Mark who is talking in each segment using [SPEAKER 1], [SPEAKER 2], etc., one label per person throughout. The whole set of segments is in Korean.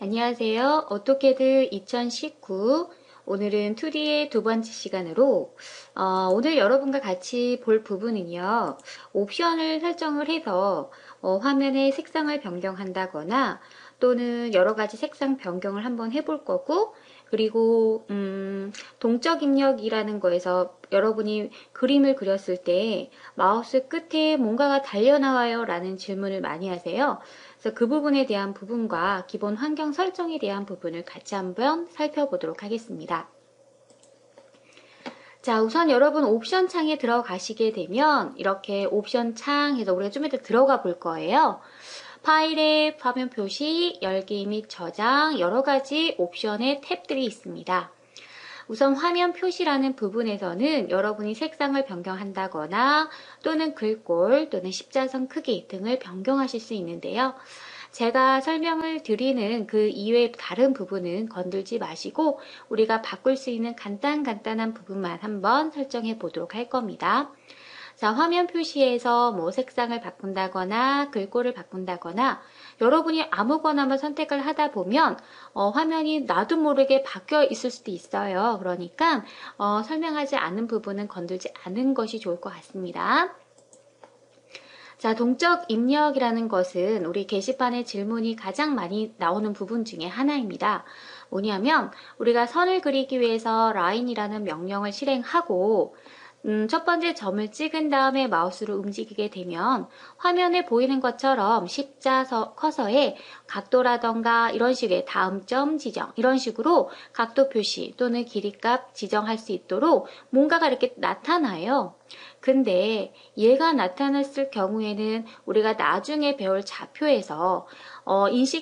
[SPEAKER 1] 안녕하세요. 오토캐드 2019 오늘은 2D의 두 번째 시간으로 오늘 여러분과 같이 볼 부분은요. 옵션을 설정을 해서 화면의 색상을 변경한다거나 또는 여러 가지 색상 변경을 한번 해볼 거고 그리고 동적 입력이라는 거에서 여러분이 그림을 그렸을 때 마우스 끝에 뭔가가 달려나와요 라는 질문을 많이 하세요. 그래서 그 부분에 대한 부분과 기본 환경 설정에 대한 부분을 같이 한번 살펴보도록 하겠습니다. 자, 우선 여러분 옵션 창에 들어가시게 되면 이렇게 옵션 창에서 우리가 좀 이따 들어가 볼 거예요. 파일의 화면 표시, 열기 및 저장, 여러 가지 옵션의 탭들이 있습니다. 우선 화면 표시라는 부분에서는 여러분이 색상을 변경한다거나 또는 글꼴 또는 십자선 크기 등을 변경하실 수 있는데요. 제가 설명을 드리는 그 이외의 다른 부분은 건들지 마시고 우리가 바꿀 수 있는 간단한 부분만 한번 설정해 보도록 할 겁니다. 자, 화면 표시에서 뭐 색상을 바꾼다거나 글꼴을 바꾼다거나 여러분이 아무거나만 선택을 하다 보면 화면이 나도 모르게 바뀌어 있을 수도 있어요. 그러니까 설명하지 않은 부분은 건들지 않은 것이 좋을 것 같습니다. 자, 동적 입력이라는 것은 우리 게시판에 질문이 가장 많이 나오는 부분 중에 하나입니다. 뭐냐면 우리가 선을 그리기 위해서 라인이라는 명령을 실행하고 첫 번째 점을 찍은 다음에 마우스로 움직이게 되면 화면에 보이는 것처럼 십자 커서에 각도라던가 이런 식의 다음 점 지정 이런 식으로 각도 표시 또는 길이값 지정할 수 있도록 뭔가가 이렇게 나타나요. 근데 얘가 나타났을 경우에는 우리가 나중에 배울 좌표에서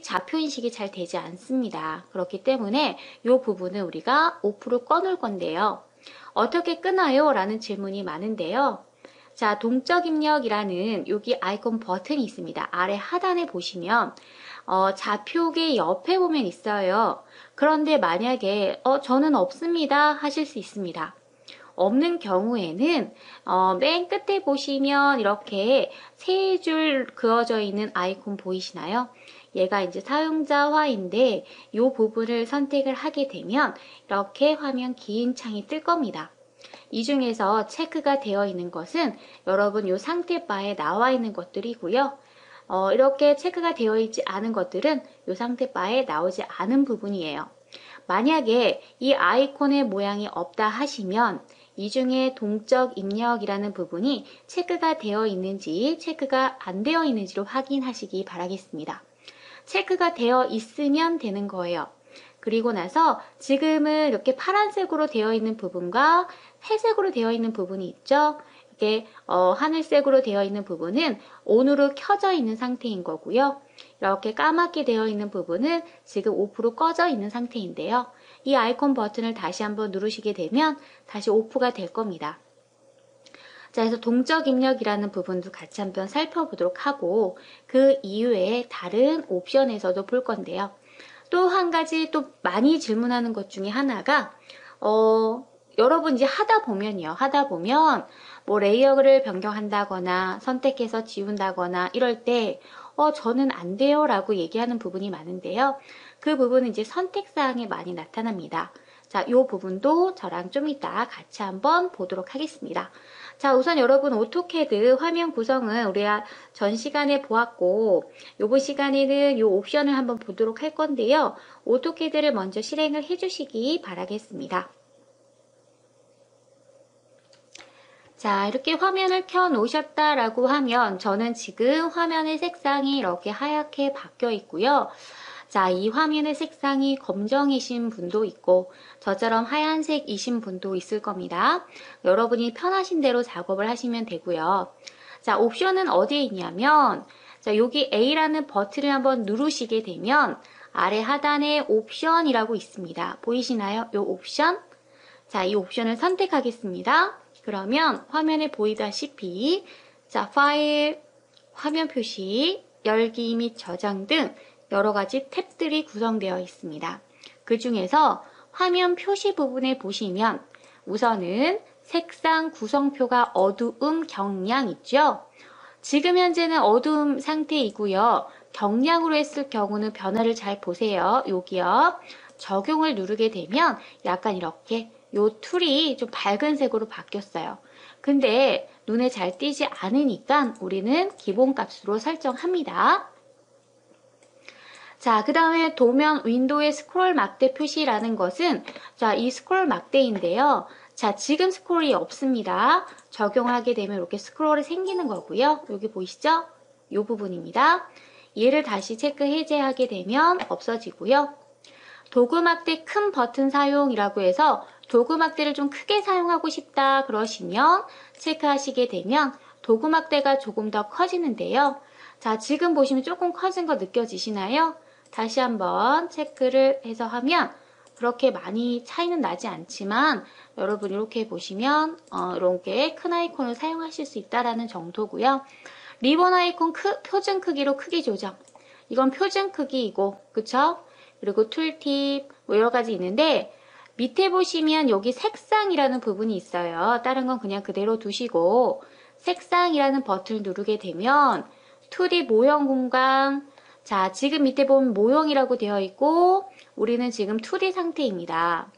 [SPEAKER 1] 좌표 인식이 잘 되지 않습니다. 그렇기 때문에 이 부분은 우리가 오프로 꺼놓을 건데요. 어떻게 끄나요? 라는 질문이 많은데요. 자, 동적 입력이라는 여기 아이콘 버튼이 있습니다. 아래 하단에 보시면 좌표계 옆에 보면 있어요. 그런데 만약에 저는 없습니다 하실 수 있습니다. 없는 경우에는 맨 끝에 보시면 이렇게 세 줄 그어져 있는 아이콘 보이시나요? 얘가 이제 사용자화인데 이 부분을 선택을 하게 되면 이렇게 화면 긴 창이 뜰 겁니다. 이 중에서 체크가 되어 있는 것은 여러분 이 상태 바에 나와 있는 것들이고요. 이렇게 체크가 되어 있지 않은 것들은 이 상태 바에 나오지 않은 부분이에요. 만약에 이 아이콘의 모양이 없다 하시면 이 중에 동적 입력이라는 부분이 체크가 되어 있는지 체크가 안 되어 있는지를 확인하시기 바라겠습니다. 체크가 되어 있으면 되는 거예요. 그리고 나서 지금은 이렇게 파란색으로 되어 있는 부분과 회색으로 되어 있는 부분이 있죠. 이게 하늘색으로 되어 있는 부분은 ON으로 켜져 있는 상태인 거고요. 이렇게 까맣게 되어 있는 부분은 지금 오프로 꺼져 있는 상태인데요. 이 아이콘 버튼을 다시 한번 누르시게 되면 다시 오프가 될 겁니다. 자, 그래서 동적 입력이라는 부분도 같이 한번 살펴보도록 하고 그 이후에 다른 옵션에서도 볼 건데요. 또 한 가지 또 많이 질문하는 것 중에 하나가 여러분 이제 하다 보면 뭐 레이어를 변경한다거나 선택해서 지운다거나 이럴 때 저는 안 돼요 라고 얘기하는 부분이 많은데요. 그 부분은 이제 선택사항에 많이 나타납니다. 자, 이 부분도 저랑 좀 이따 같이 한번 보도록 하겠습니다. 자, 우선 여러분 오토캐드 화면 구성은 우리가 전 시간에 보았고 이번 시간에는 이 옵션을 한번 보도록 할 건데요. 오토캐드를 먼저 실행을 해주시기 바라겠습니다. 자, 이렇게 화면을 켜 놓으셨다라고 하면 저는 지금 화면의 색상이 이렇게 하얗게 바뀌어 있고요. 자, 이 화면의 색상이 검정이신 분도 있고 저처럼 하얀색이신 분도 있을 겁니다. 여러분이 편하신 대로 작업을 하시면 되고요. 자, 옵션은 어디에 있냐면 자, 여기 A라는 버튼을 한번 누르시게 되면 아래 하단에 옵션이라고 있습니다. 보이시나요? 이 옵션? 자, 이 옵션을 선택하겠습니다. 그러면 화면에 보이다시피 자, 파일, 화면 표시, 열기 및 저장 등 여러 가지 탭들이 구성되어 있습니다. 그 중에서 화면 표시 부분에 보시면 우선은 색상 구성표가 어두움 경량 있죠? 지금 현재는 어두움 상태이고요. 경량으로 했을 경우는 변화를 잘 보세요. 여기요. 적용을 누르게 되면 약간 이렇게 요 툴이 좀 밝은 색으로 바뀌었어요. 근데 눈에 잘 띄지 않으니까 우리는 기본값으로 설정합니다. 자, 그 다음에 도면 윈도우의 스크롤 막대 표시라는 것은 자, 이 스크롤 막대인데요. 자, 지금 스크롤이 없습니다. 적용하게 되면 이렇게 스크롤이 생기는 거고요. 여기 보이시죠? 이 부분입니다. 얘를 다시 체크 해제하게 되면 없어지고요. 도구막대 큰 버튼 사용이라고 해서 도구막대를 좀 크게 사용하고 싶다 그러시면 체크하시게 되면 도구막대가 조금 더 커지는데요. 자, 지금 보시면 조금 커진 거 느껴지시나요? 다시 한번 체크를 해서 하면 그렇게 많이 차이는 나지 않지만 여러분 이렇게 보시면 이렇게 큰 아이콘을 사용하실 수 있다라는 정도고요. 리본 아이콘 표준 크기로 크기 조정. 이건 표준 크기이고, 그쵸? 그리고 툴팁, 뭐 여러 가지 있는데, 밑에 보시면 여기 색상이라는 부분이 있어요. 다른 건 그냥 그대로 두시고, 색상이라는 버튼을 누르게 되면, 2D 모형 공간, 자, 지금 밑에 보면 모형이라고 되어 있고, 우리는 지금 2D 상태입니다.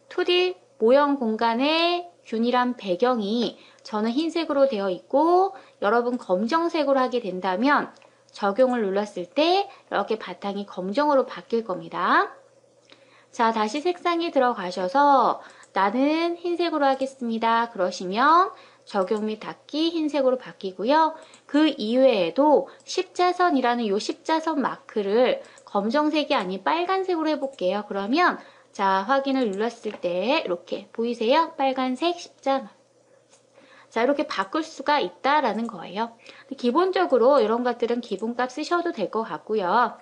[SPEAKER 1] 2D 모형 공간의 균일한 배경이 저는 흰색으로 되어 있고, 여러분 검정색으로 하게 된다면, 적용을 눌렀을 때 이렇게 바탕이 검정으로 바뀔 겁니다. 자, 다시 색상에 들어가셔서 나는 흰색으로 하겠습니다. 그러시면 적용 및 닫기 흰색으로 바뀌고요. 그 이외에도 십자선이라는 이 십자선 마크를 검정색이 아닌 빨간색으로 해볼게요. 그러면 자, 확인을 눌렀을 때 이렇게 보이세요? 빨간색 십자 자, 이렇게 바꿀 수가 있다라는 거예요. 기본적으로 이런 것들은 기본값 쓰셔도 될 것 같고요.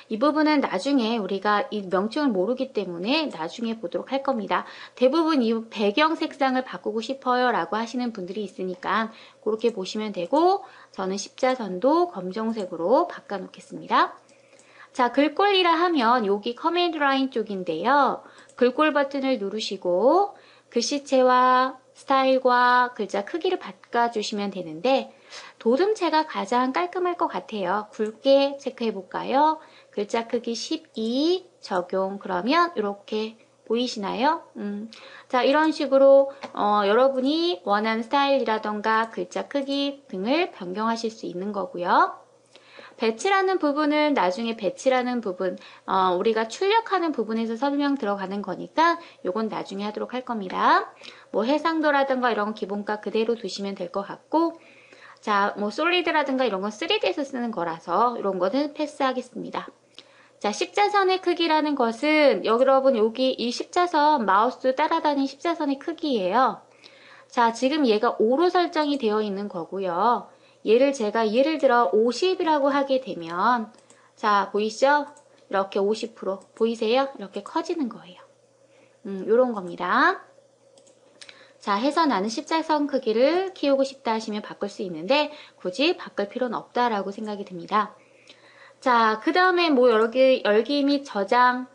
[SPEAKER 1] 이 부분은 나중에 우리가 이 명칭을 모르기 때문에 나중에 보도록 할 겁니다. 대부분 이 배경 색상을 바꾸고 싶어요 라고 하시는 분들이 있으니까 그렇게 보시면 되고 저는 십자선도 검정색으로 바꿔 놓겠습니다. 자, 글꼴이라 하면 여기 커맨드 라인 쪽인데요. 글꼴 버튼을 누르시고 글씨체와 스타일과 글자 크기를 바꿔주시면 되는데 도듬체가 가장 깔끔할 것 같아요. 굵게 체크해 볼까요? 글자 크기 12 적용. 그러면 이렇게 보이시나요? 자, 이런 식으로 여러분이 원하는 스타일이라던가 글자 크기 등을 변경하실 수 있는 거고요. 배치라는 부분은 나중에 배치라는 부분 우리가 출력하는 부분에서 설명 들어가는 거니까 요건 나중에 하도록 할 겁니다. 뭐 해상도라든가 이런 기본값 그대로 두시면 될 것 같고 자, 뭐 솔리드라든가 이런 건 3D에서 쓰는 거라서 이런 거는 패스하겠습니다. 자, 십자선의 크기라는 것은 여러분 여기 이 십자선 마우스 따라다니는 십자선의 크기예요. 자, 지금 얘가 5로 설정이 되어 있는 거고요. 얘를 제가 예를 들어 50이라고 하게 되면 자, 보이시죠? 이렇게 50% 보이세요? 이렇게 커지는 거예요. 요런 겁니다. 자, 해서 나는 십자선 크기를 키우고 싶다 하시면 바꿀 수 있는데 굳이 바꿀 필요는 없다라고 생각이 듭니다. 자, 그 다음에 뭐 열기 및 저장.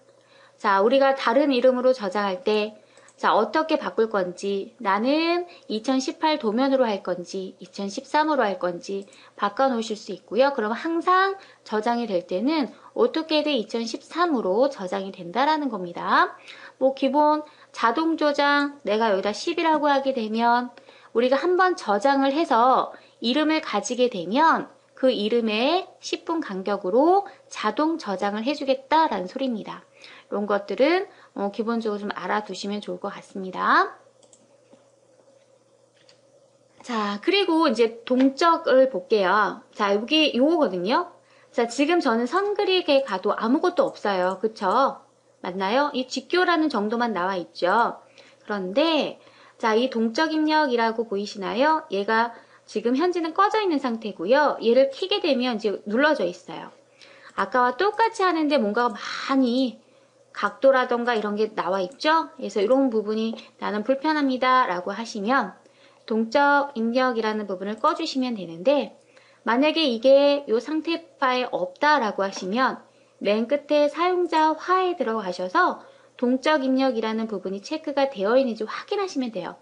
[SPEAKER 1] 자, 우리가 다른 이름으로 저장할 때 자, 어떻게 바꿀 건지 나는 2018 도면으로 할 건지 2013으로 할 건지 바꿔 놓으실 수 있고요. 그럼 항상 저장이 될 때는 AutoCAD 2013으로 저장이 된다라는 겁니다. 뭐 기본 자동 저장 내가 여기다 10이라고 하게 되면 우리가 한번 저장을 해서 이름을 가지게 되면 그 이름에 10분 간격으로 자동 저장을 해주겠다라는 소리입니다. 이런 것들은 기본적으로 좀 알아두시면 좋을 것 같습니다. 자, 그리고 이제 동적을 볼게요. 자, 여기 요거거든요. 자, 지금 저는 선그릭에 가도 아무것도 없어요. 그쵸? 맞나요? 이 직교라는 정도만 나와 있죠. 그런데 자, 이 동적 입력이라고 보이시나요? 얘가 지금 현재는 꺼져 있는 상태고요. 얘를 켜게 되면 이제 눌러져 있어요. 아까와 똑같이 하는데 뭔가 많이 각도라던가 이런 게 나와 있죠. 그래서 이런 부분이 나는 불편합니다 라고 하시면 동적 입력이라는 부분을 꺼주시면 되는데 만약에 이게 이 상태 파일 없다라고 하시면 맨 끝에 사용자화에 들어가셔서 동적 입력이라는 부분이 체크가 되어 있는지 확인하시면 돼요.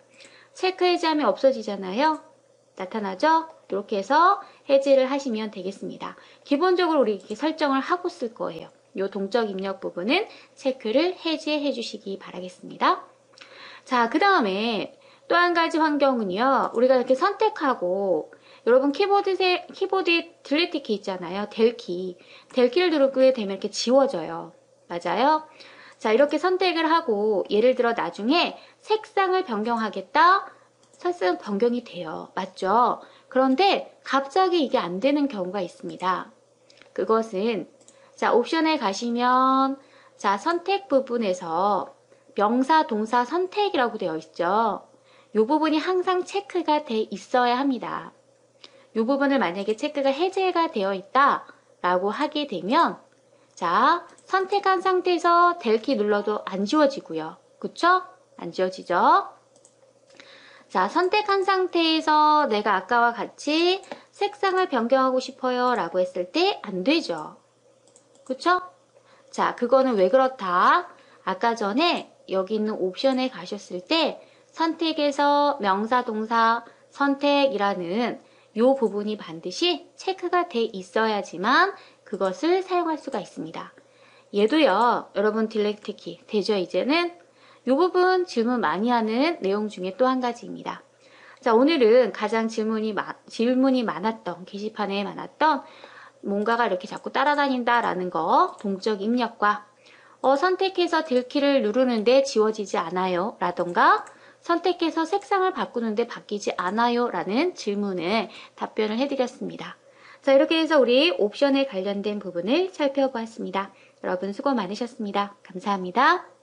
[SPEAKER 1] 체크 해제하면 없어지잖아요. 나타나죠? 이렇게 해서 해제를 하시면 되겠습니다. 기본적으로 우리 이렇게 설정을 하고 쓸 거예요. 이 동적 입력 부분은 체크를 해제해 주시기 바라겠습니다. 자, 그 다음에 또 한 가지 환경은요. 우리가 이렇게 선택하고 여러분 키보드에 딜리트 키 있잖아요. 델 키를 누르게 되면 이렇게 지워져요. 맞아요? 자, 이렇게 선택을 하고 예를 들어 나중에 색상을 변경하겠다. 색상 변경이 돼요. 맞죠? 그런데 갑자기 이게 안 되는 경우가 있습니다. 그것은 자, 옵션에 가시면 자, 선택 부분에서 명사, 동사 선택이라고 되어 있죠. 이 부분이 항상 체크가 돼 있어야 합니다. 이 부분을 만약에 체크가 해제가 되어 있다 라고 하게 되면 자, 선택한 상태에서 델키 눌러도 안 지워지고요. 그쵸? 안 지워지죠? 자, 선택한 상태에서 내가 아까와 같이 색상을 변경하고 싶어요 라고 했을 때 안 되죠. 그쵸? 자, 그거는 왜 그렇다? 아까 전에 여기 있는 옵션에 가셨을 때 선택에서 명사, 동사, 선택이라는 이 부분이 반드시 체크가 돼 있어야지만 그것을 사용할 수가 있습니다. 얘도요, 여러분 딜렉트 키 되죠? 이제는 이 부분 질문 많이 하는 내용 중에 또 한 가지입니다. 자, 오늘은 가장 질문이 많았던, 게시판에 많았던 뭔가가 이렇게 자꾸 따라다닌다라는 거, 동적 입력과 선택해서 딜키를 누르는데 지워지지 않아요 라던가 선택해서 색상을 바꾸는데 바뀌지 않아요 라는 질문에 답변을 해드렸습니다. 자, 이렇게 해서 우리 옵션에 관련된 부분을 살펴보았습니다. 여러분 수고 많으셨습니다. 감사합니다.